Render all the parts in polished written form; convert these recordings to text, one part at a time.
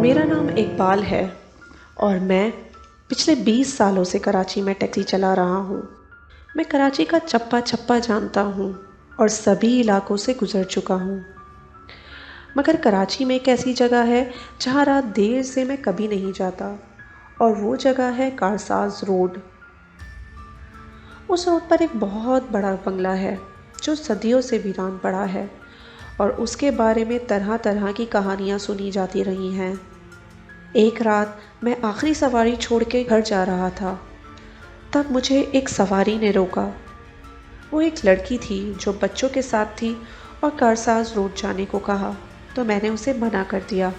मेरा नाम इकबाल है और मैं पिछले 20 सालों से कराची में टैक्सी चला रहा हूँ। मैं कराची का चप्पा चप्पा जानता हूँ और सभी इलाकों से गुज़र चुका हूँ, मगर कराची में एक ऐसी जगह है जहाँ रात देर से मैं कभी नहीं जाता, और वो जगह है कारसाज रोड। उस रोड पर एक बहुत बड़ा बंगला है जो सदियों से वीरान पड़ा है और उसके बारे में तरह तरह की कहानियाँ सुनी जाती रही हैं। एक रात मैं आखिरी सवारी छोड़ के घर जा रहा था, तब मुझे एक सवारी ने रोका। वो एक लड़की थी जो बच्चों के साथ थी और कारसाज रोड जाने को कहा, तो मैंने उसे मना कर दिया।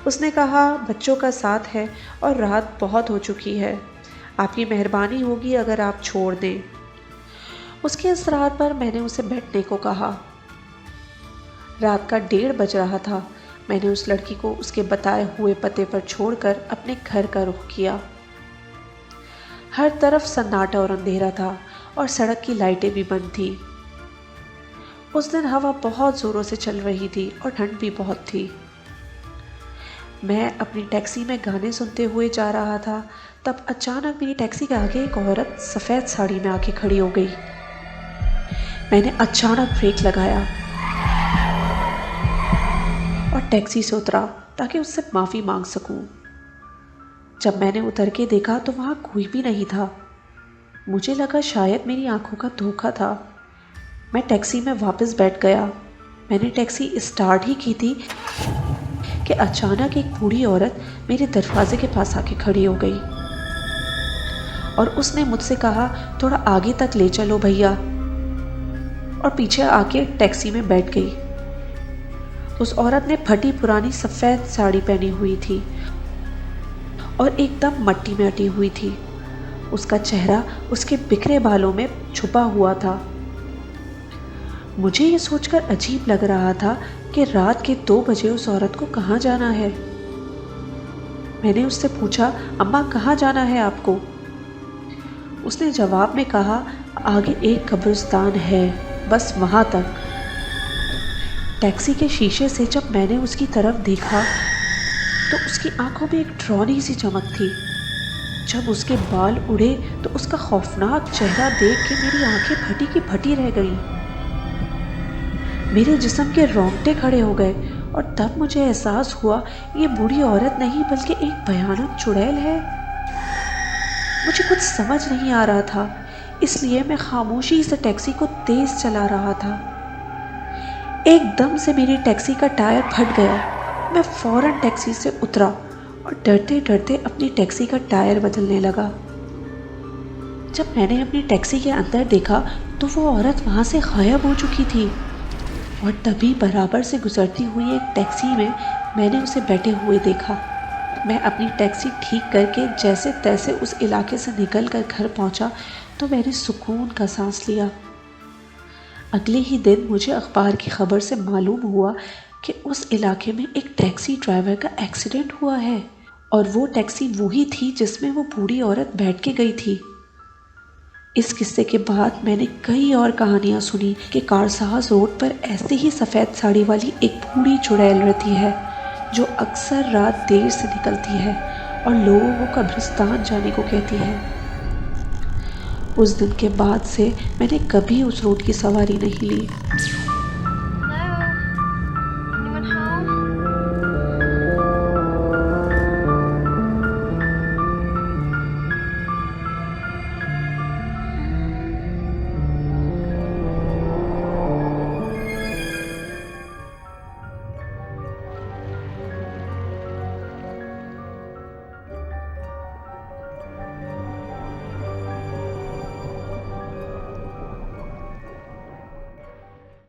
उसने कहा बच्चों का साथ है और रात बहुत हो चुकी है, आपकी मेहरबानी होगी अगर आप छोड़ दें। उसके इसरार पर मैंने उसे बैठने को कहा। रात का 1:30 बज रहा था। मैंने उस लड़की को उसके बताए हुए पते पर छोड़कर अपने घर का रुख किया। हर तरफ सन्नाटा और अंधेरा था और सड़क की लाइटें भी बंद थी। उस दिन हवा बहुत ज़ोरों से चल रही थी और ठंड भी बहुत थी। मैं अपनी टैक्सी में गाने सुनते हुए जा रहा था, तब अचानक मेरी टैक्सी के आगे एक औरत सफ़ेद साड़ी में आके खड़ी हो गई। मैंने अचानक ब्रेक लगाया और टैक्सी से उतरा ताकि उससे माफ़ी मांग सकूं। जब मैंने उतर के देखा तो वहाँ कोई भी नहीं था। मुझे लगा शायद मेरी आंखों का धोखा था। मैं टैक्सी में वापस बैठ गया। मैंने टैक्सी स्टार्ट ही की थी कि अचानक एक बूढ़ी औरत मेरे दरवाजे के पास आके खड़ी हो गई और उसने मुझसे कहा थोड़ा आगे तक ले चलो भैया, और पीछे आके टैक्सी में बैठ गई। उस औरत ने फटी पुरानी सफ़ेद साड़ी पहनी हुई थी और एकदम मट्टी में अटी हुई थी। उसका चेहरा उसके बिखरे बालों में छुपा हुआ था। मुझे ये सोचकर अजीब लग रहा था कि रात के 2 बजे उस औरत को कहाँ जाना है। मैंने उससे पूछा, अम्मा कहाँ जाना है आपको? उसने जवाब में कहा, आगे एक कब्रिस्तान है, बस वहाँ तक। टैक्सी के शीशे से जब मैंने उसकी तरफ देखा तो उसकी आंखों में एक डरावनी सी चमक थी। जब उसके बाल उड़े तो उसका खौफनाक चेहरा देख के मेरी आंखें फटी की फटी रह गईं। मेरे जिस्म के रोंगटे खड़े हो गए और तब मुझे एहसास हुआ ये बूढ़ी औरत नहीं बल्कि एक भयानक चुड़ैल है। मुझे कुछ समझ नहीं आ रहा था, इसलिए मैं खामोशी से टैक्सी को तेज चला रहा था। एकदम से मेरी टैक्सी का टायर फट गया। मैं फौरन टैक्सी से उतरा और डरते डरते अपनी टैक्सी का टायर बदलने लगा। जब मैंने अपनी टैक्सी के अंदर देखा तो वो औरत वहाँ से गायब हो चुकी थी और तभी बराबर से गुजरती हुई एक टैक्सी में मैंने उसे बैठे हुए देखा। मैं अपनी टैक्सी ठीक करके जैसे तैसे उस इलाके से निकल कर घर पहुँचा तो मैंने सुकून का सांस लिया। अगले ही दिन मुझे अखबार की खबर से मालूम हुआ कि उस इलाके में एक टैक्सी ड्राइवर का एक्सीडेंट हुआ है और वो टैक्सी वही थी जिसमें वो बूढ़ी औरत बैठ के गई थी। इस किस्से के बाद मैंने कई और कहानियाँ सुनी कि कारसाज रोड पर ऐसे ही सफ़ेद साड़ी वाली एक बूढ़ी चुड़ैल रहती है जो अक्सर रात देर से निकलती है और लोगों को कब्रिस्तान जाने को कहती है। उस दिन के बाद से मैंने कभी उस रोड की सवारी नहीं ली।